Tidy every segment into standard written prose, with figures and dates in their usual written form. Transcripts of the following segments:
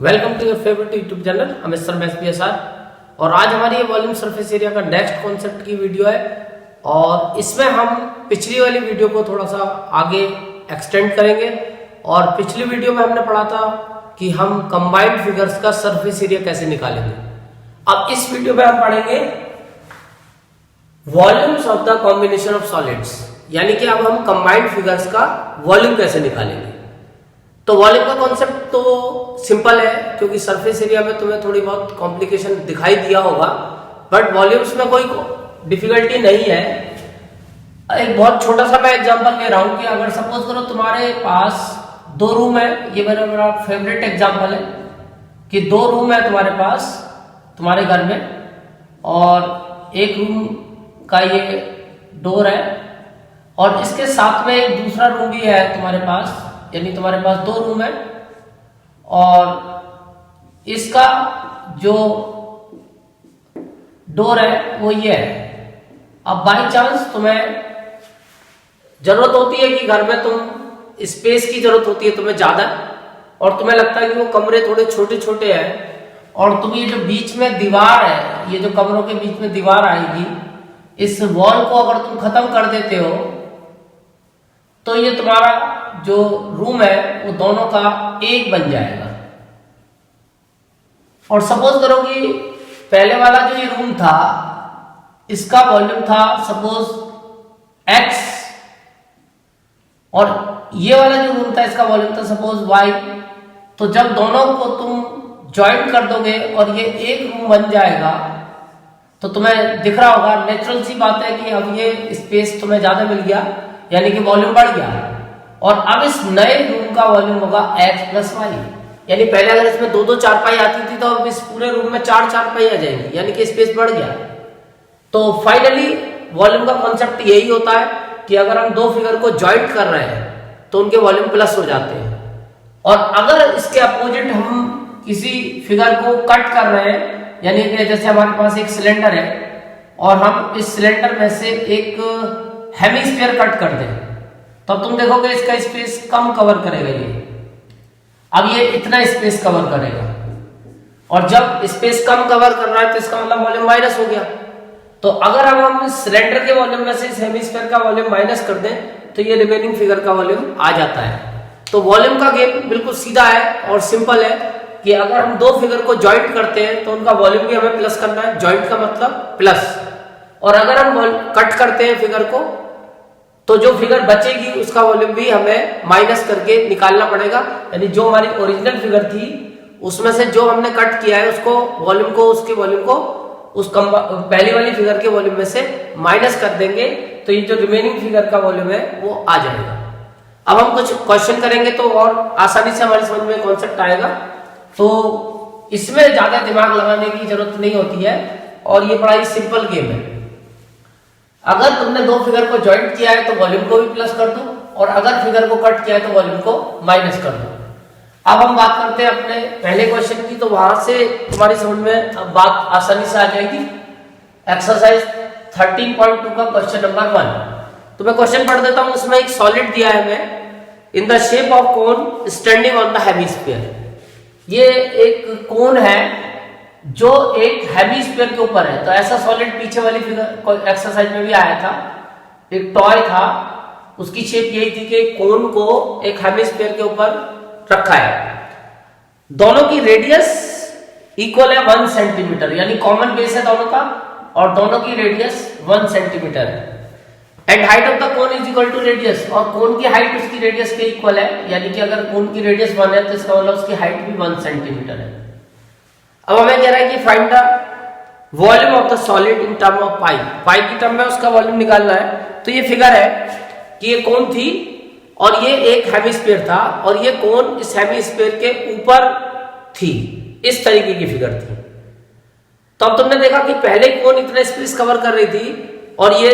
Welcome to your favourite YouTube channel mister SPSR। और आज हमारी ये वॉल्यूम सरफेस एरिया का नेक्स्ट कॉन्सेप्ट की वीडियो है और इसमें हम पिछली वाली वीडियो को थोड़ा सा आगे एक्सटेंड करेंगे। और पिछली वीडियो में हमने पढ़ा था कि हम कंबाइंड फिगर्स का सरफेस एरिया कैसे निकालेंगे। अब इस वीडियो में हम पढ़ेंगे volumes of the combination of solids, यानी कि अब हम कंबाइंड फिगर्स का वॉल्यूम कैसे निकालेंगे। तो वॉल्यूम का कॉन्सेप्ट तो सिंपल है, क्योंकि सरफेस एरिया में तुम्हें थोड़ी बहुत कॉम्प्लिकेशन दिखाई दिया होगा, बट वॉल्यूम्स में कोई डिफिकल्टी नहीं है। एक बहुत छोटा सा मैं एग्जांपल ले रहा हूं कि अगर सपोज करो तुम्हारे पास दो रूम है, ये मेरा फेवरेट एग्जांपल है कि दो रूम है तुम्हारे पास तुम्हारे घर में, और एक रूम का ये डोर है और इसके साथ में एक दूसरा रूम भी है तुम्हारे पास, यानी तुम्हारे पास दो रूम है और इसका जो डोर है वो ये है। अब बाई चांस तुम्हें जरूरत होती है कि घर में तुम स्पेस की जरूरत होती है तुम्हें ज्यादा, और तुम्हें लगता है कि वो कमरे थोड़े छोटे छोटे हैं, और तुम ये जो बीच में दीवार है, ये जो कमरों के बीच में दीवार आएगी, इस वॉल को अगर तुम खत्म कर देते हो तो ये तुम्हारा जो रूम है वो दोनों का एक बन जाएगा। और सपोज करो कि पहले वाला जो ये रूम था इसका वॉल्यूम था सपोज x, और ये वाला जो रूम था इसका वॉल्यूम था सपोज y। तो जब दोनों को तुम ज्वाइंट कर दोगे और ये एक रूम बन जाएगा, तो तुम्हें दिख रहा होगा, नेचुरल सी बात है कि अब ये स्पेस तुम्हें ज्यादा मिल गया, यानी कि वॉल्यूम बढ़ गया। और अब इस नए रूम का वॉल्यूम होगा x प्लस वाई, यानी पहले अगर इसमें दो दो चारपाई आती थी तो अब इस पूरे रूम में चार चारपाई आ जाएंगी, यानी कि स्पेस बढ़ गया। तो फाइनली वॉल्यूम का कॉन्सेप्ट यही होता है कि अगर हम दो फिगर को ज्वाइंट कर रहे हैं तो उनके वॉल्यूम प्लस हो जाते हैं, और अगर इसके अपोजिट हम किसी फिगर को कट कर रहे हैं, यानी कि जैसे हमारे पास एक सिलेंडर है और हम इस सिलेंडर में से एक हेमिस्फीयर कट कर दें, तब तुम देखोगे इसका स्पेस कम कवर करेगा ये। अब ये इतना स्पेस कवर करेगा, और जब स्पेस कम कवर कर रहा है तो इसका मतलब वॉल्यूम माइनस हो गया। तो अगर हम इस सिलेंडर के वॉल्यूम में से इस हेमिस्फीयर का वॉल्यूम माइनस कर दें तो ये रिमेनिंग फिगर का वॉल्यूम आ जाता है। तो वॉल्यूम का गेम बिल्कुल सीधा है और सिंपल है कि अगर हम दो फिगर को ज्वाइंट करते हैं तो उनका वॉल्यूम भी हमें प्लस करना है, ज्वाइंट का मतलब प्लस। और अगर हम कट करते हैं फिगर को तो जो फिगर बचेगी उसका वॉल्यूम भी हमें माइनस करके निकालना पड़ेगा, यानी जो हमारी ओरिजिनल फिगर थी उसमें से जो हमने कट किया है उसको वॉल्यूम को, उसके वॉल्यूम को उस पहली वाली फिगर के वॉल्यूम में से माइनस कर देंगे, तो ये जो रिमेनिंग फिगर का वॉल्यूम है वो आ जाएगा। अब हम कुछ क्वेश्चन करेंगे तो और आसानी से हमारी समझ में कॉन्सेप्ट आएगा। तो इसमें ज्यादा दिमाग लगाने की जरूरत नहीं होती है और ये बड़ा ही सिंपल गेम है। अगर तुमने दो फिगर को ज्वाइंट किया है तो वॉल्यूम को भी प्लस कर दो, और अगर फिगर को कट किया है तो वॉल्यूम को माइनस कर दो। अब हम बात करते हैं अपने पहले क्वेश्चन की, तो वहां से तुम्हारी समझ में अब बात आसानी से आ जाएगी। एक्सरसाइज 13.2 का क्वेश्चन नंबर 1, तो मैं क्वेश्चन पढ़ देता हूं। उसमें एक सॉलिड दिया है हमें in the shape of cone standing on the hemisphere. ये एक कोन है जो एक हेमिस्फीयर के ऊपर है। तो ऐसा सॉलिड पीछे वाली फिगर एक्सरसाइज में भी आया था, एक टॉय था, उसकी शेप यही थी कि कोन को एक हेमिस्फीयर के ऊपर रखा है। दोनों की रेडियस इक्वल है 1 सेंटीमीटर, यानी कॉमन बेस है दोनों का, और दोनों की रेडियस 1 सेंटीमीटर है। And height of the cone is equal to radius, और कोन की हाइट उसकी रेडियस के इक्वल है, यानी कि अगर कोन की रेडियस 1 है तो इसका मतलब उसकी हाइट भी 1 सेंटीमीटर है। अब हमें कह रहा है कि find the volume of the solid in term of pi. Pi की टर्म में उसका वॉल्यूम निकालना है। तो ये फिगर है कि ये कोन थी और ये एक हेमिस्फीयर था, और ये कोन इस हेमिस्फीयर के ऊपर थी, इस तरीके की फिगर थी। तो अब तुमने देखा कि पहले कोन इतना स्पेस कवर कर रही थी और ये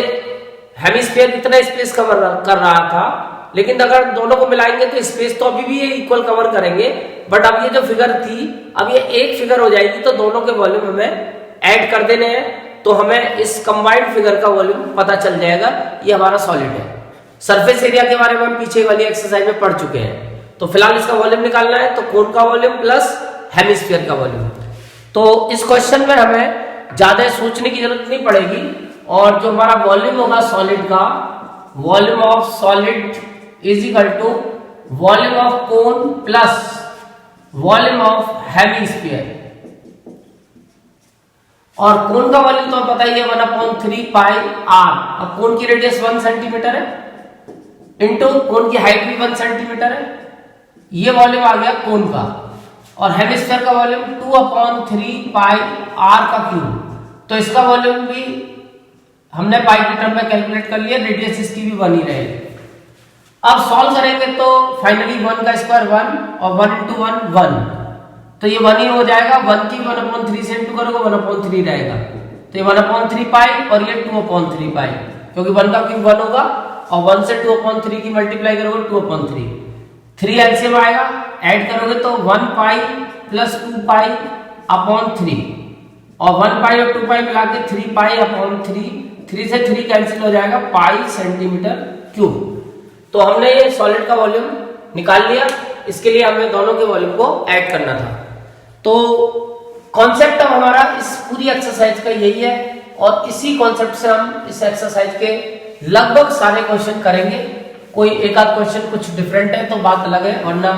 हेमिस्फीयर इतना स्पेस कवर कर रहा था, लेकिन अगर दोनों को मिलाएंगे तो स्पेस तो अभी भी ये इक्वल कवर करेंगे, बट अब ये जो फिगर थी अब ये एक फिगर हो जाएगी, तो दोनों के वॉल्यूम हमें ऐड कर देने हैं, तो हमें इस कंबाइंड फिगर का वॉल्यूम पता चल जाएगा। ये हमारा सॉलिड है। सरफेस एरिया के बारे में हम पीछे वाली एक्सरसाइज में पढ़ चुके हैं। तो फिलहाल इसका वॉल्यूम निकालना है, तो कोन का वॉल्यूम प्लस हेमिस्फीयर का वॉल्यूम। तो इस क्वेश्चन में हमें ज्यादा सोचने की जरूरत नहीं पड़ेगी, और जो हमारा वॉल्यूम होगा सॉलिड का, volume of solid is equal to volume of cone plus volume of hemisphere. और कोन का वॉल्यूम तो पता ही है 1/3 पाई आर। अब कोन की रेडियस 1 सेंटीमीटर है, इंटू कोन की हाइट भी 1 सेंटीमीटर है, ये वॉल्यूम आ गया कोन का। और हेमिस्फीयर का वॉल्यूम 2/3 पाई आर का क्यूब। तो इसका वॉल्यूम भी हमने पाई की टर्म में कैलकुलेट कर लिया, रेडियस इसकी भी 1 ही रहेगी। अब सॉल्व करेंगे तो फाइनली 1 का स्क्वायर 1 और 1 × 1 1, तो ये 1 ही हो जाएगा। 1 की 1/3 से इंटू करोगे 1/3 रहेगा, तो ये 1/3 पाई और ये 2/3 पाई, क्योंकि 1 का क्यूब 1 होगा और 1 से 2/3 की मल्टीप्लाई करोगे 2/3, 3 एलसीएम आएगा, ऐड करोगे तो 1 पाई प्लस 2 पाई अपॉन 3, और 1 पाई और 2 पाई मिला के 3 पाई अपॉन 3, 3 से 3 कैंसिल हो जाएगा, पाई सेंटीमीटर क्यूब। तो हमने ये सॉलिड का वॉल्यूम निकाल लिया, इसके लिए हमें दोनों के वॉल्यूम को ऐड करना था। तो कॉन्सेप्ट अब हमारा इस पूरी एक्सरसाइज का यही है, और इसी कॉन्सेप्ट से हम इस एक्सरसाइज के लगभग सारे क्वेश्चन करेंगे। कोई एक आध क्वेश्चन कुछ डिफरेंट है तो बात अलग है, वरना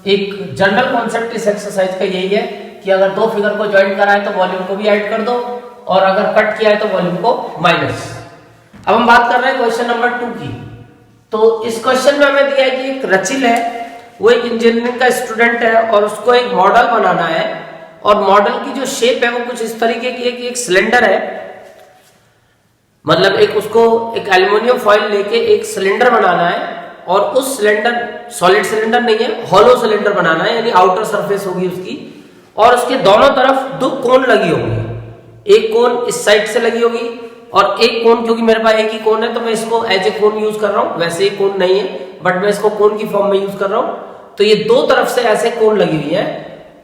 एक जनरल कॉन्सेप्ट इस एक्सरसाइज का यही है कि अगर दो फिगर को ज्वाइन करा है तो वॉल्यूम को भी ऐड कर दो, और अगर कट किया है तो वॉल्यूम को माइनस। अब हम बात कर रहे हैं क्वेश्चन नंबर 2 की। तो इस क्वेश्चन में हमें दिया है कि एक रचिल है, वो एक इंजीनियरिंग का स्टूडेंट है और उसको एक मॉडल बनाना है, और मॉडल की जो शेप है वो कुछ इस तरीके की है कि एक सिलेंडर है, मतलब एक उसको एक एल्युमिनियम फॉइल लेके एक सिलेंडर बनाना है, और उस सिलेंडर सॉलिड सिलेंडर नहीं है, हॉलो सिलेंडर बनाना है, यानी आउटर सरफेस होगी उसकी, और उसके दोनों तरफ 2 कोन लगी होगी। एक कोन इस साइड से लगी होगी और एक कोन, क्योंकि मेरे पास एक ही कोन है तो मैं इसको एज ए कोन यूज कर रहा हूं, वैसे ये कोन नहीं है बट मैं इसको कोन की फॉर्म में यूज कर रहा हूं। तो ये 2 तरफ से ऐसे कोन लगी हुई है।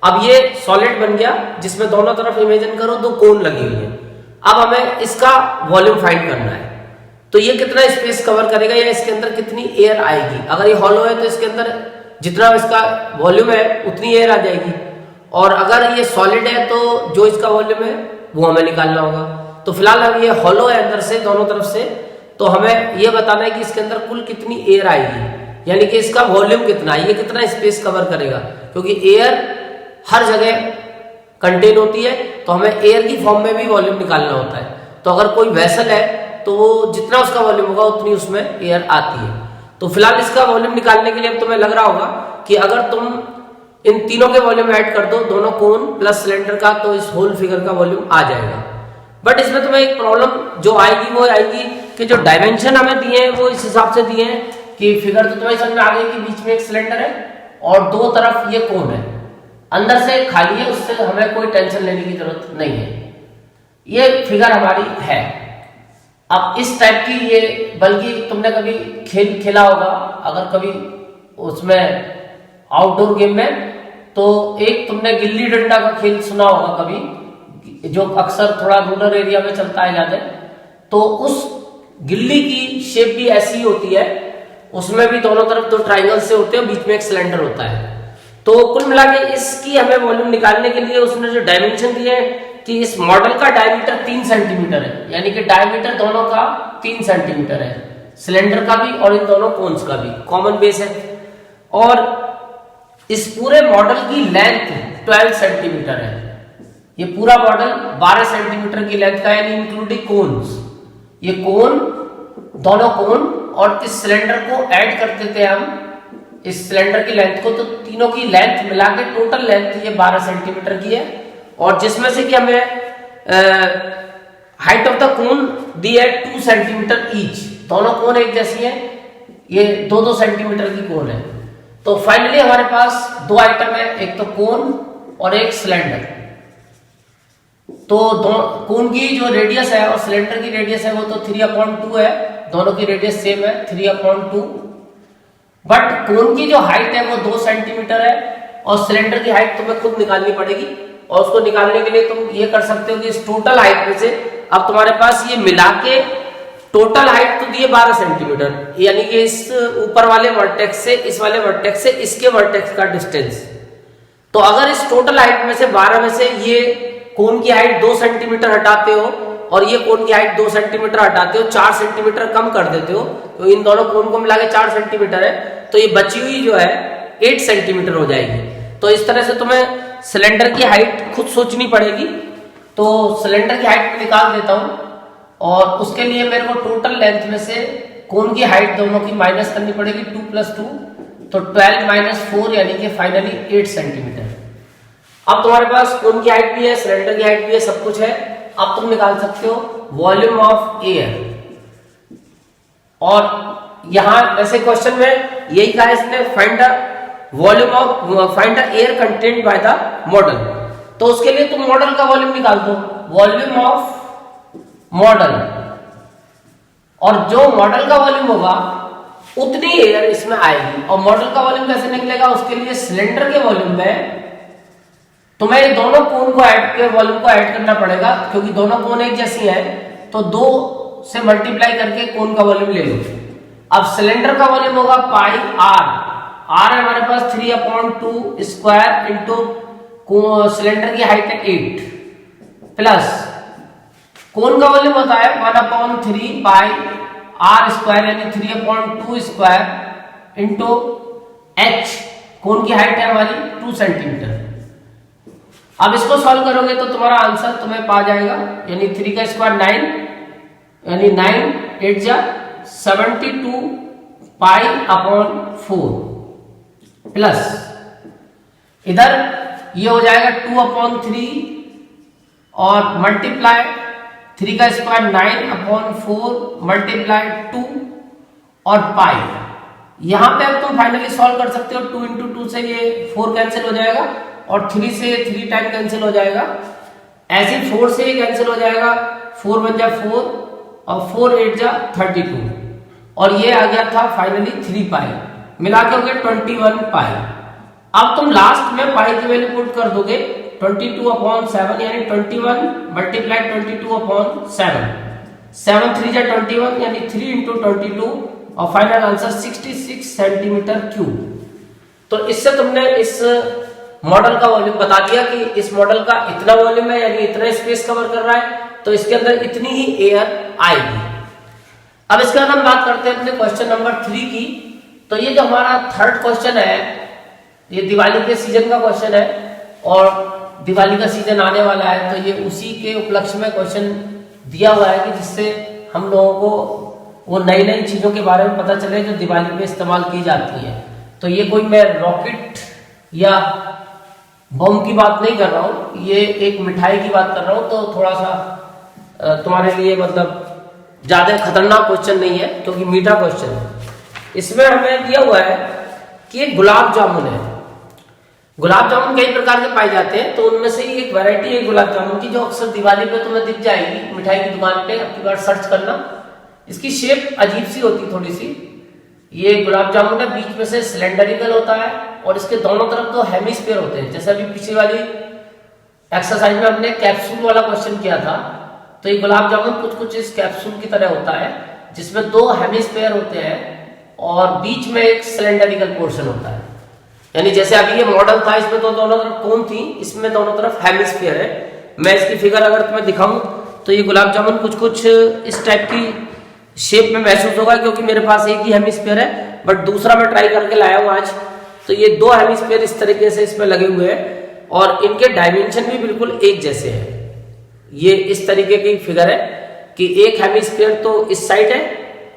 अब ये सॉलिड बन गया जिसमें दोनों तरफ इमेजिन करो 2 कोन लगी हुई है। अब हमें इसका वॉल्यूम फाइंड करना है। तो ये कितना स्पेस कवर करेगा या इसके अंदर कितनी एयर आएगी। अगर ये हॉलो है तो इसके अंदर जितना इसका वॉल्यूम है उतनी एयर आ जाएगी, और अगर ये सॉलिड है तो जो इसका वॉल्यूम है वो हमें निकालना होगा। तो फिलहाल अब ये हॉलो है अंदर से दोनों तरफ से, तो हमें ये बताना है कि इसके अंदर कुल कितनी एयर आएगी, यानी कि इसका वॉल्यूम कितना है, ये कितना स्पेस कवर करेगा, क्योंकि एयर हर जगह कंटेन होती है, तो हमें एयर की फॉर्म में भी वॉल्यूम निकालना होता है। तो अगर कोई वेसल है तो वो जितना उसका वॉल्यूम होगा उतनी उसमें एयर आती है। तो फिलहाल इसका वॉल्यूम निकालने के लिए अब तुम्हें लग रहा होगा कि अगर तुम इन तीनों के वॉल्यूम ऐड कर दो, दोनों कोन प्लस सिलेंडर का, तो इस होल फिगर का वॉल्यूम आ जाएगा। बट इसमें तुम्हें एक प्रॉब्लम जो आएगी वो आएगी कि जो डायमेंशन हमें दिए हैं वो इस हिसाब से दिए हैं कि फिगर तो तुम्हें समझ में आ गई कि बीच में एक सिलेंडर है और 2 तरफ ये कोन है, अंदर से खाली है, उससे हमें कोई टेंशन लेने की जरूरत नहीं है। ये फिगर हमारी है। अब इस टाइप की ये, बल्कि तुमने कभी खेल खेला होगा अगर कभी उसमें आउटडोर गेम में, तो एक तुमने गिल्ली डंडा का खेल सुना होगा कभी, जो अक्सर थोड़ा रूरल एरिया में चलता है ज्यादा। तो उस गिल्ली की शेप भी ऐसी होती है, उसमें भी दोनों तरफ 2 ट्राइंगल से होते हैं, बीच में एक सिलेंडर होता है। तो कुल मिला के इसकी हमें वॉल्यूम निकालने के लिए उसने जो डायमेंशन दिए हैं कि इस मॉडल का डायमीटर 3 सेंटीमीटर है, यानी कि डायमीटर दोनों का 3 सेंटीमीटर है, सिलेंडर का भी और इन दोनों कोन्स का भी, कॉमन बेस है। और इस पूरे मॉडल की लेंथ 12 सेंटीमीटर है। ये पूरा मॉडल 12 सेंटीमीटर की लेंथ का है, यानी इंक्लूडिंग कोन्स। ये कोन, दोनों कोन और इस सिलेंडर को ऐड करते थे हम इस सिलेंडर की लेंथ को, तो तीनों की लेंथ मिला के टोटल लेंथ ये 12 सेंटीमीटर की है। और जिसमें से कि हमें हाइट ऑफ द कोन दी है 2 सेंटीमीटर ईच, दोनों कोन एक जैसी है, ये 2-2 सेंटीमीटर की कोन है। तो फाइनली हमारे पास 2 आइटम है, एक तो कोन और एक सिलेंडर। तो कोन की जो रेडियस है और सिलेंडर की रेडियस है वो तो 3/2 है, दोनों की रेडियस सेम है 3/2। बट कोन की जो हाइट है वो 2 सेंटीमीटर है, और सिलेंडर की हाइट तुम्हें खुद निकालनी पड़ेगी। और उसको निकालने के लिए तुम ये कर सकते हो कि इस टोटल हाइट में से अब तुम्हारे पास ये मिला के टोटल हाइट तो दी है 12 सेंटीमीटर, यानी कि इस ऊपर वाले वर्टेक्स से इस वाले वर्टेक्स से इसके वर्टेक्स का डिस्टेंस, तो अगर इस टोटल हाइट में से 12 में से ये कोन की हाइट 2 सेंटीमीटर हटाते हो और ये कोन की हाइट 2 सेंटीमीटर हटाते हो, 4 सेंटीमीटर कम कर देते हो, तो इन दोनों कोन को मिला के 4 सेंटीमीटर है, तो ये बची हुई जो है 8 सेंटीमीटर हो जाएगी। तो इस तरह से तुम्हें सिलेंडर की हाइट खुद सोचनी पड़ेगी। तो सिलेंडर की हाइट निकाल देता हूं और उसके लिए मेरे को टोटल लेंथ में से कोन की हाइट दोनों की माइनस करनी पड़ेगी, 2 + 2, तो 12 - 4 यानी कि फाइनली 8 सेंटीमीटर। अब तुम्हारे पास कोन की हाइट भी है, सिलेंडर की हाइट भी है, सब कुछ है। अब तुम निकाल सकते हो वॉल्यूम ऑफ एयर। और यहां वैसे क्वेश्चन में यही कहा इसने, find the air content by the model. तो उसके लिए तुम मॉडल का वॉल्यूम निकाल दो, वॉल्यूम ऑफ मॉडल, और जो मॉडल का वॉल्यूम होगा उतनी एयर इसमें आएगी। और मॉडल का वॉल्यूम कैसे निकलेगा, उसके लिए सिलेंडर के वॉल्यूम में तुम्हें दोनों कोन को ऐड के वॉल्यूम को ऐड करना पड़ेगा, क्योंकि दोनों कोन एक जैसी हैं, तो 2 से मल्टीप्लाई करके कोन का वॉल्यूम ले लो। अब सिलेंडर का वॉल्यूम होगा पाई आर है हमारे पास 3/2 स्क्वायर इंटू सिलेंडर की हाइट है 8 प्लस कोन का वॉल्यूम होता है 1/3 पाई आर स्क्वायर यानी 3/2 स्क्वायर इंटू एच, कोन की हाइट है हमारी 2 सेंटीमीटर। अब इसको सॉल्व करोगे तो तुम्हारा आंसर तुम्हें पा जाएगा, यानी 3 का स्क्वायर 9, यानी 9 8 जा 72 पाई/4 प्लस इधर ये हो जाएगा 2/3 और मल्टीप्लाई 3 का स्क्वायर 9/4 मल्टीप्लाई 2 और पाई। यहां पे अब तुम फाइनली सॉल्व कर सकते हो, 2 × 2 से ये 4 कैंसिल हो जाएगा और 3 से 3 टाइम कैंसिल हो जाएगा, ऐसे 4 से कैंसिल हो जाएगा, 4 × 1 = 4 और 4 × 8 = 32 और ये आ गया था फाइनली 3 पाई, मिला के हो गया 21 पाई। अब तुम लास्ट में पाई की वैल्यू पुट कर दोगे 22/7 यानी 21 मल्टीप्लाई 22/7, 7 × 3 = 21 यानी 3 × 22 और फाइनल आंसर 66 सेंटीमीटर क्यूब। तो इससे तुमने इस मॉडल का वॉल्यूम बता दिया कि इस मॉडल का इतना वॉल्यूम है, यानी इतना स्पेस कवर कर रहा है, तो इसके अंदर इतनी ही एयर आएगी। अब इसके बाद हम बात करते हैं अपने क्वेश्चन नंबर 3 की। तो ये जो हमारा 3rd क्वेश्चन है, ये दिवाली के सीजन का क्वेश्चन है और दिवाली का सीजन आने वाला है, तो ये उसी के उपलक्ष्य में क्वेश्चन दिया हुआ है कि जिससे हम लोगों को वो नई नई चीजों के बारे में पता चले जो दिवाली में इस्तेमाल की जाती है। तो ये कोई मैं रॉकेट या बम की बात नहीं कर रहा हूं, ये एक मिठाई की बात कर रहा हूं, तो थोड़ा सा तुम्हारे लिए मतलब ज्यादा खतरनाक क्वेश्चन नहीं है क्योंकि मीठा क्वेश्चन है। इसमें हमें दिया हुआ है कि एक गुलाब जामुन है। गुलाब जामुन कई प्रकार के पाए जाते हैं, तो उनमें से ही एक वैरायटी है गुलाब जामुन की जो अक्सर दिवाली पे तुम्हें दिख जाएगी मिठाई की दुकान पे, अब की बार सर्च करना। इसकी शेप अजीब सी होती थोड़ी सी। ये गुलाब जामुन है, बीच में से सिलेंडरिकल होता है और इसके दोनों तरफ तो हेमिस्फीयर होते हैं। जैसे अभी पिछली वाली एक्सरसाइज में हमने कैप्सूल वाला क्वेश्चन किया था, तो ये गुलाब जामुन कुछ कुछ इस कैप्सूल की तरह होता है जिसमें 2 हेमिस्फीयर होते हैं और बीच में एक सिलेंडरिकल पोर्शन होता है। यानी जैसे अभी ये मॉडल था, इसमें तो दोनों तरफ कोन थी, इसमें दोनों तरफ हेमिस्फीयर है। मैं इसकी फिगर अगर तुम्हें दिखाऊं तो ये गुलाब जामुन कुछ कुछ इस टाइप की शेप में महसूस होगा क्योंकि मेरे पास एक ही हेमिस्फीयर है, बट दूसरा मैं ट्राई करके लाया हूं आज। तो ये 2 हेमिस्फीयर इस तरीके से इसमें लगे हुए हैं और इनके डायमेंशन भी बिल्कुल एक जैसे हैं। ये इस तरीके की फिगर है कि एक हेमिस्फीयर तो इस साइड है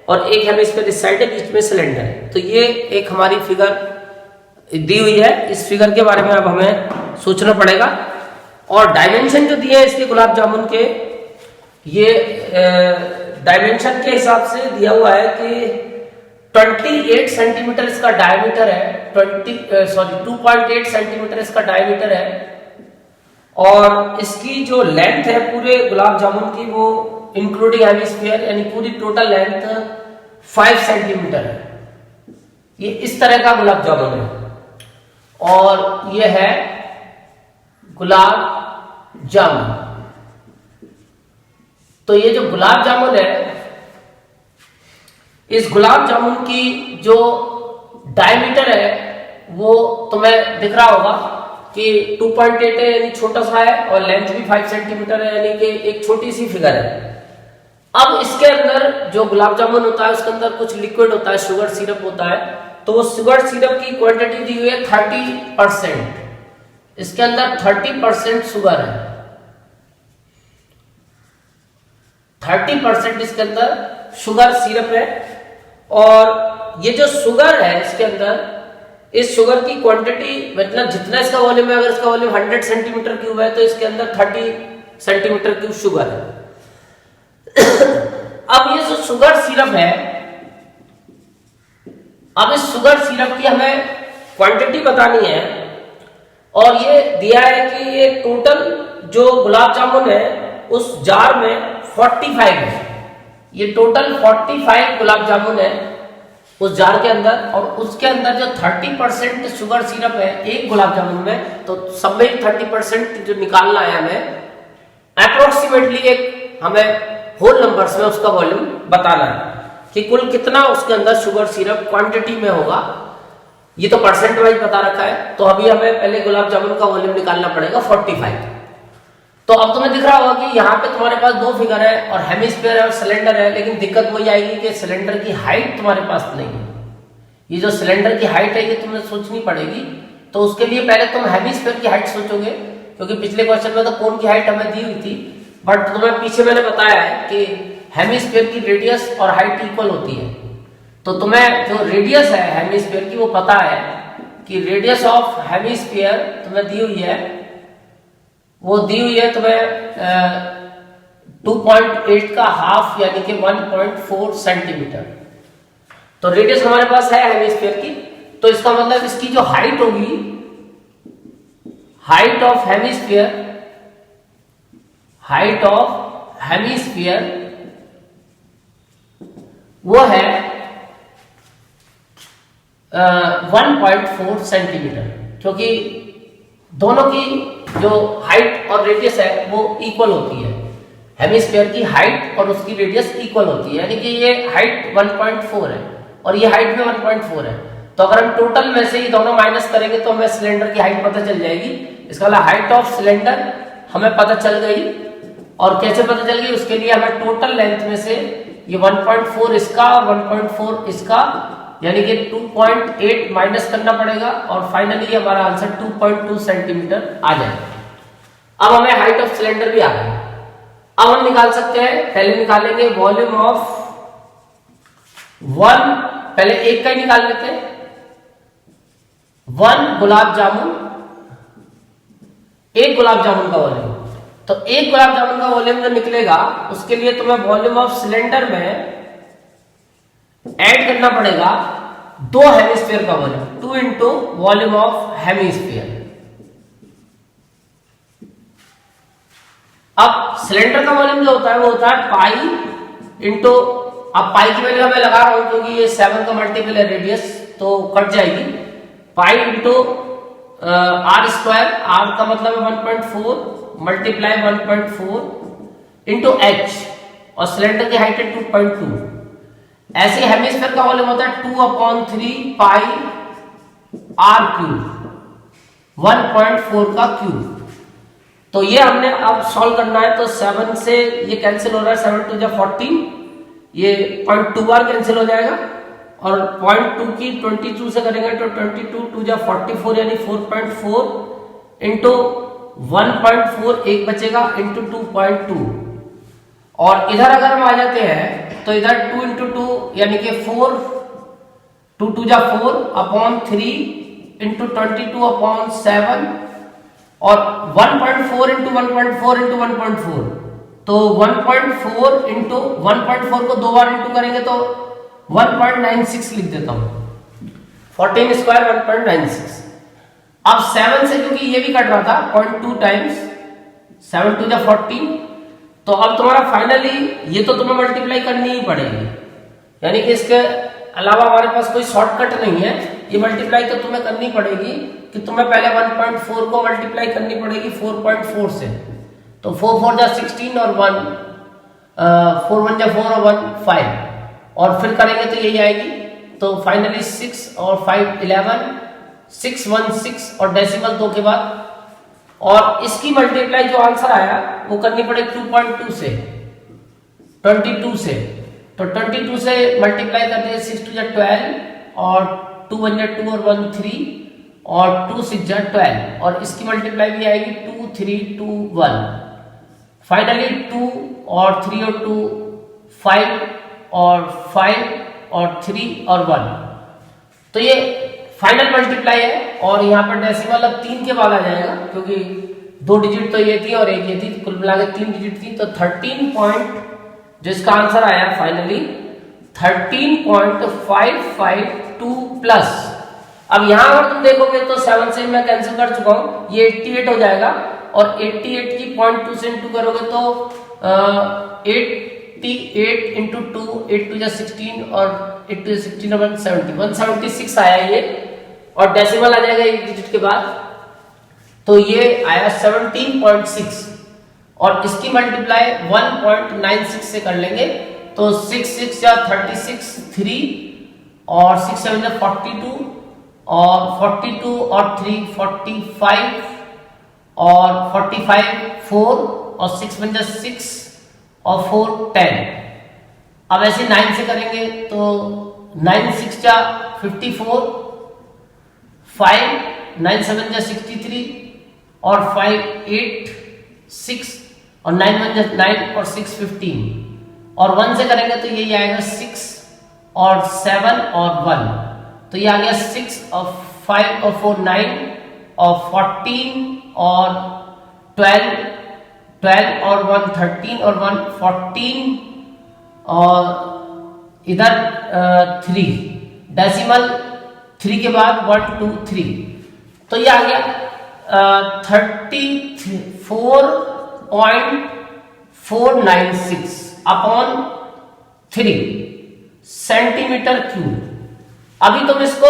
और एक हेमिस्फीयर इस साइड है, बीच में सिलेंडर है। तो ये एक हमारी फिगर दी हुई है। इस फिगर के बारे में अब हमें सोचना पड़ेगा। और डायमेंशन जो दिए हैं इसके गुलाब जामुन के, ये डायमेंशन के हिसाब से दिया हुआ है कि 28 सेंटीमीटर इसका डायमीटर है, 2.8 सेंटीमीटर इसका डायमीटर है और इसकी जो लेंथ है पूरे गुलाब जामुन की वो इंक्लूडिंग हेमिस्फीयर यानी पूरी टोटल लेंथ 5 सेंटीमीटर है। ये इस तरह का गुलाब जामुन है और ये है गुलाब जामुन। तो ये जो गुलाब जामुन है, इस गुलाब जामुन की जो डायमीटर है वो तुम्हें दिख रहा होगा कि 2.8 है यानी छोटा सा है और लेंथ भी 5 सेंटीमीटर है यानी कि एक छोटी सी फिगर है। अब इसके अंदर जो गुलाब जामुन होता है उसके अंदर कुछ लिक्विड होता है, शुगर सिरप होता है, तो वो शुगर सिरप की क्वांटिटी दी हुई है 30%। इसके अंदर 30% शुगर है, 30% इसके अंदर शुगर सिरप है। और ये जो शुगर है इसके अंदर, इस शुगर की क्वांटिटी मतलब जितना इसका वॉल्यूम है, अगर इसका वॉल्यूम 100 सेंटीमीटर क्यूब है तो इसके अंदर 30 सेंटीमीटर क्यूब शुगर है। अब ये जो शुगर सिरप है, अब इस शुगर सिरप की हमें क्वांटिटी बतानी है और ये दिया है कि ये टोटल जो गुलाब जामुन है उस जार में 45 है। ये टोटल 45 गुलाब जामुन है उस जार के अंदर, और उसके अंदर जो 30% शुगर सिरप है एक गुलाब जामुन में, तो सब में 30% जो निकालना है हमें, अप्रोक्सीमेटली एक हमें होल नंबर्स में उसका वॉल्यूम बताना है कि कुल कितना उसके अंदर शुगर सिरप क्वांटिटी में होगा। ये तो परसेंट वाइज बता रखा है, तो अभी हमें पहले गुलाब जामुन का वॉल्यूम निकालना पड़ेगा 45। तो अब तुम्हें दिख रहा होगा कि यहाँ पे तुम्हारे पास दो फिगर है और हेमिस्फीयर है और सिलेंडर है, लेकिन दिक्कत वही आएगी कि सिलेंडर की हाइट तुम्हारे पास नहीं है। ये जो सिलेंडर की हाइट है ये तुम्हें सोचनी पड़ेगी। तो उसके लिए पहले तुम हेमिस्फीयर की हाइट सोचोगे, क्योंकि पिछले क्वेश्चन में तो कोन की हाइट हमें दी हुई थी, बट तुम्हें पीछे मैंने बताया है कि हेमिस्फीयर की रेडियस और हाइट इक्वल होती है। तो तुम्हें जो रेडियस है हेमिस्फीयर की वो पता है कि रेडियस ऑफ हेमिस्फीयर तुम्हें दी हुई है, वो दी हुई है तुम्हें 2.8 का हाफ यानी कि 1.4 सेंटीमीटर। तो रेडियस हमारे पास है हेमिस्फीयर की, तो इसका मतलब इसकी जो हाइट होगी, height of hemisphere, height of hemisphere वो है 1.4 सेंटीमीटर, क्योंकि दोनों की जो हाइट और रेडियस है वो इक्वल होती है। हेमिस्फीयर की हाइट और उसकी रेडियस इक्वल होती है, यानी कि ये हाइट 1.4 है और ये हाइट भी 1.4 है। तो अगर हम टोटल में से ही दोनों माइनस करेंगे तो हमें सिलेंडर की हाइट पता चल जाएगी। इसका मतलब हाइट ऑफ सिलेंडर हमें पता चल गई। और कैसे पता चल गई, उसके लिए हमें टोटल लेंथ में से ये 1.4 इसका और 1.4 इसका यानी कि 2.8 माइनस करना पड़ेगा और फाइनली हमारा आंसर 2.2 सेंटीमीटर आ जाएगा। अब हमें हाइट ऑफ सिलेंडर भी आ गई। अब हम निकाल सकते हैं, पहले निकालेंगे वॉल्यूम ऑफ वन, पहले एक का ही निकाल लेते हैं। 1 गुलाब जामुन, एक गुलाब जामुन का वॉल्यूम, तो एक गुलाब जामुन का वॉल्यूम जो निकलेगा उसके लिए तुम्हें वॉल्यूम ऑफ सिलेंडर में ऐड करना पड़ेगा 2 हेमिस्फीयर का volume, 2 into volume of hemisphere. अब सिलेंडर का वॉल्यूम जो होता है वो होता है पाई इंटू, अब पाई की वैल्यू मैं लगा रहा हूं क्योंकि ये 7 का मल्टीपल है रेडियस, तो कट जाएगी। Pi into R square, R का मतलब है 1.4 मल्टीप्लाई 1.4 इंटू एच, और सिलेंडर की हाइट है 2.2। ऐसे हेमिस्फीयर का वॉल्यूम होता है 2/3 पाई आर क्यूब, 1.4 का क्यूब। तो ये हमने अब सॉल्व करना है, तो 7 से ये कैंसिल हो रहा है, 7 टू 14, ये 0.2 बार कैंसिल हो जाएगा, और 0.2 की 22 से करेंगे तो 22 टू 44 यानी 4.4 इंटू 1.4 एक बचेगा इंटू 2.2, और इधर अगर हम आ जाते हैं तो इधर 2 इंटू 2 यानी कि 4, 2 टू 4/3 इंटू 22/7, और 1.4 इंटू 1.4 इंटू 1.4, तो 1.4 इंटू 1.4 को 2 बार इंटू करेंगे तो 1.96 लिख देता हूं, 14 स्क्वायर 1.96। अब 7 से क्योंकि ये भी कट रहा था 0.2 टाइम्स 7 टू 14, तो अब तुम्हारा फाइनली ये तो तुम्हें मल्टीप्लाई करनी ही पड़ेगी, यानी कि इसके अलावा हमारे पास कोई शॉर्टकट नहीं है। ये मल्टीप्लाई तो तुम्हें करनी पड़ेगी कि तुम्हें पहले 1.4 को मल्टीप्लाई करनी पड़ेगी 4.4 से, तो 4 4 जा 16 और 1 4 1 जा 4 और 1 5, और फिर करेंगे तो यही आएगी। तो फाइनली 6 और 5 11, 616 और डेसिमल 2 के बाद, और इसकी मल्टीप्लाई जो आंसर आया वो करनी पड़ेगी 2.2 से, 22 से। तो 22 से मल्टीप्लाई करते हैं 6 2 12 और 2 1 2 और 1 3 और 2 6 12, और इसकी मल्टीप्लाई भी आएगी 2 3 2 1। फाइनली 2 और 3 और 2 5 और 5 और 3 और 1। तो ये फाइनल मल्टीप्लाई है, और यहाँ पर डेसिमल अब 3 के बाद आ जाएगा, क्योंकि 2 डिजिट तो ये थी और एक ये थी, कुल मिला के 3 डिजिट थी। तो 13 पॉइंट, जिसका आंसर आया फाइनली 13.552 प्लस। अब यहाँ अगर तुम देखोगे तो 7 से मैं कैंसिल कर चुका हूँ, ये 88 हो जाएगा, और 88 की 0.2 से इंटू करोगे तो 88 इंटू 2, 8 2 16 और 8 2 16 और 176 आया ये, और डेसिमल आ जाएगा एक डिजिट के बाद, तो ये आया 17.6, और इसकी मल्टीप्लाई 1.96 से कर लेंगे तो 6 6 या 36 3 और 6 7 या 42 और 42 और 3 45 और 45 4 और 6 1 6 और 4 10। अब ऐसे 9 से करेंगे तो 9 6 या 54, 5 9 7 या 63 और 5 8 6 और 9 1 9 और 6 15, और 1 से करेंगे तो यही आएगा 6 और 7 और 1, तो ये आ गया 6 और 5 और 4 9 और 14 और 12 और 1 13 और 1 14 और इधर 3, डेसिमल 3 के बाद 1 2 3, तो ये आ गया 34.496 अपॉन 3 सेंटीमीटर क्यूब। अभी तुम इसको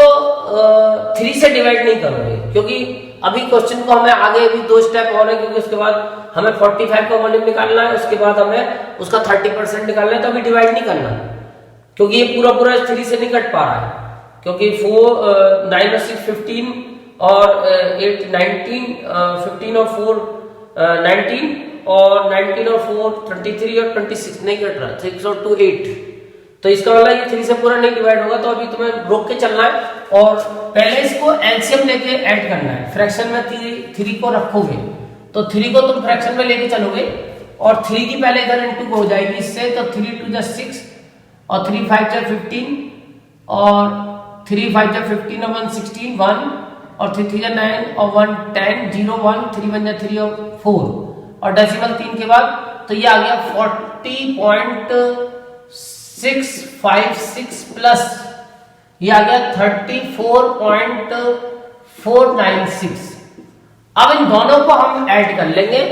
3 से डिवाइड नहीं करोगे, क्योंकि अभी क्वेश्चन को हमें आगे भी 2 स्टेप और है, क्योंकि उसके बाद हमें 45 का वॉल्यूम निकालना है, उसके बाद हमें उसका 30% निकालना है, तो अभी डिवाइड नहीं करना, क्योंकि ये पूरा 3 से नहीं कट पा रहा है, क्योंकि 4 9 और 6 15 और 8 19 15 और 4 19 और 19 और 4 23 और 26 नहीं कट रहा, 6 और 2 8, तो इसका मतलब ये 3 से पूरा नहीं डिवाइड होगा। तो अभी तुम्हें रोक के चलना है, और पहले इसको एलसीएम लेके ऐड करना है। फ्रैक्शन में 3 को रखोगे तो 3 को तुम फ्रैक्शन में लेके चलोगे, और 3 की पहले इधर इंटू हो जाएगी इससे, तो 3 2 6 और 3 5 15 और 3 5 15 और 1 16 1 और 3 3 9 और 1 10 0 1 3 1 3 और 4, और डेसिमल 3 के बाद, तो ये आ गया 40.656 प्लस ये आ गया 34.496। अब इन दोनों को हम ऐड कर लेंगे,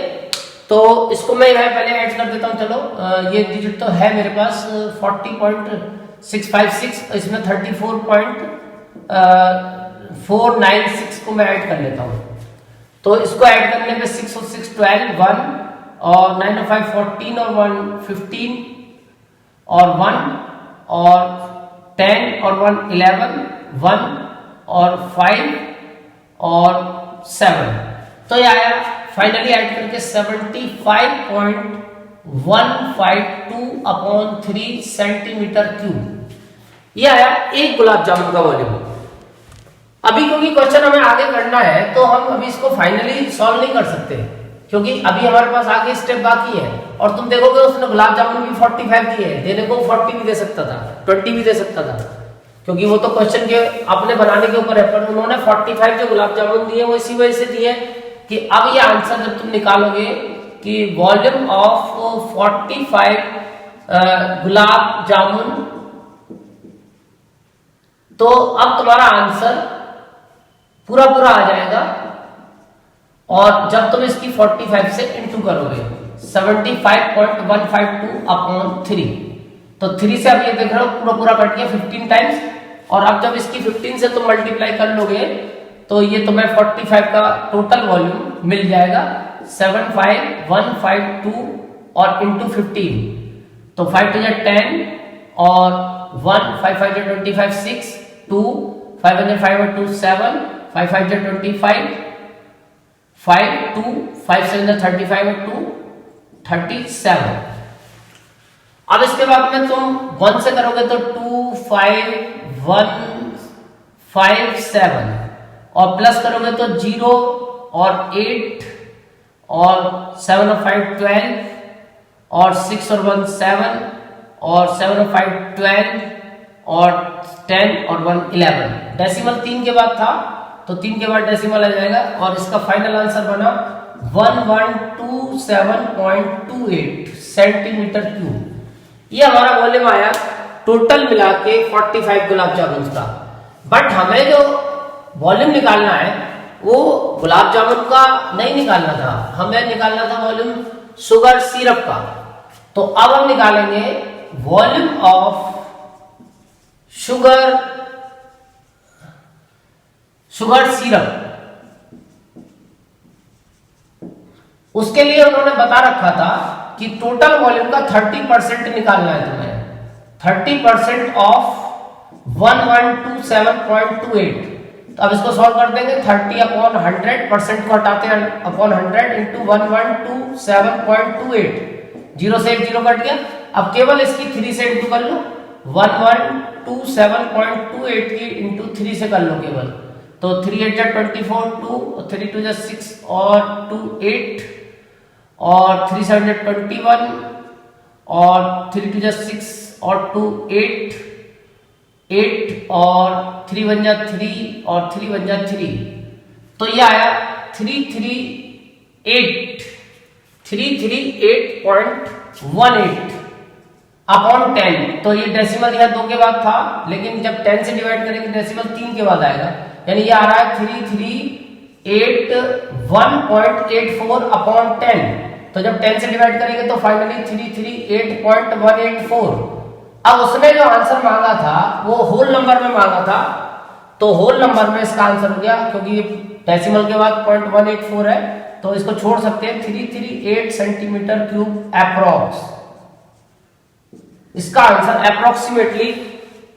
तो इसको मैं यहाँ पहले ऐड कर देता हूँ। चलो ये डिजिट तो है मेरे पास 40.656, इसमें 34.496 को मैं ऐड कर लेता हूँ। तो इसको ऐड करने में 6 और 6 12 1 और 9 और 5 14 और 1 15 और 1 और 10 और 1 11 1 और 5 और 7, तो ये आया फाइनली ऐड करके 75.152 अपॉन 3 सेंटीमीटर क्यूब। ये आया एक गुलाब जामुन का वॉल्यूम। अभी क्योंकि क्वेश्चन हमें आगे करना है, तो हम अभी इसको फाइनली सॉल्व नहीं कर सकते, क्योंकि अभी हमारे पास आगे स्टेप बाकी है। और तुम देखोगे उसने गुलाब जामुन भी 45 की है, देने को 40 भी दे सकता था, 20 भी दे सकता था, क्योंकि वो तो क्वेश्चन के अपने बनाने के ऊपर है। पर उन्होंने 45 जो गुलाब जामुन दिए वो इसी वजह से दिए कि अब ये आंसर जब तुम निकालोगे कि वॉल्यूम ऑफ 45 गुलाब जामुन, तो अब तुम्हारा आंसर पूरा आ जाएगा। और जब तुम इसकी 45 से इंटू करोगे 75.152 अपॉन 3, तो 3 से अब ये देख रहे हो पूरा कट गया 15 टाइम्स। और अब जब इसकी 15 से तुम मल्टीप्लाई कर लोगे तो ये तुम्हें 45 का टोटल वॉल्यूम मिल जाएगा 75152 और इंटू 15, तो 5 to 10 और 1 5 5 25 6 2 5 5 2 7 5 5 जा 25, 5 2 5 7 जा 35 और 2 37। अब इसके बाद में तुम 1 से करोगे तो 2 5 1 5 7 और प्लस करोगे तो 0 और 8 और 7 और 5 12 और 6 और 1 7 और 7 और 5 12 और 10 और 1 11। डेसिमल 3 के बाद था तो 3 के बाद डेसिमल आ जाएगा और इसका फाइनल आंसर बना 1127.28 सेंटीमीटर क्यूब। ये हमारा वॉल्यूम आया टोटल मिला के 45 गुलाब जामुन का। बट हमें जो वॉल्यूम निकालना है वो गुलाब जामुन का नहीं निकालना था, हमें निकालना था वॉल्यूम शुगर सिरप का। तो अब हम निकालेंगे वॉल्यूम ऑफ शुगर सिरप। उसके लिए उन्होंने बता रखा था कि टोटल वॉल्यूम का 30% निकालना है तुम्हें। 30% ऑफ 1127.28। तो अब इसको सॉल्व कर देंगे। 30/100 को हटाते हैं अपॉन 100 इंटू 1127.28। 0 से 1 0 कट गया। अब केवल इसकी 3 से इंटू कर लो। 1127.28 की इंटू 3 से कर लो केवल। तो 3 8 जा 24 2 और 3 2 जा 6 और 2 8 और 3 7 जा 21 और 3 2 जा 6 और 2 8 8 और 3 1 जा 3 और 3 1 जा 3। तो ये आया 338.18 अपॉन 10। तो ये डेसिमल यह 2 के बाद था, लेकिन जब 10 से डिवाइड करेंगे डेसिमल 3 के बाद आएगा। यानी ये आ रहा है 3381.84 अपॉन 10। तो जब 10 से डिवाइड करेंगे तो फाइनली 338.184। अब उसने जो आंसर मांगा था वो होल नंबर में मांगा था, तो होल नंबर में इसका आंसर हो गया। क्योंकि ये डेसिमल के बाद 0.184 है तो इसको छोड़ सकते हैं। 338 सेंटीमीटर क्यूब अप्रोक्स। इसका आंसर अप्रोक्सीमेटली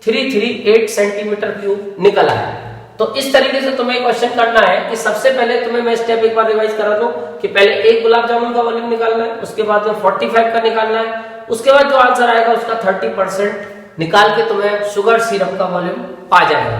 338 सेंटीमीटर क्यूब निकला है। तो इस तरीके से तुम्हें क्वेश्चन करना है कि सबसे पहले तुम्हें मैं स्टेप एक बार रिवाइज करा दूं कि पहले एक गुलाब जामुन का वॉल्यूम निकालना है, उसके बाद में 45 का निकालना है, उसके बाद जो आंसर आएगा उसका 30% निकाल के तुम्हें शुगर सिरप का वॉल्यूम पा जाएगा।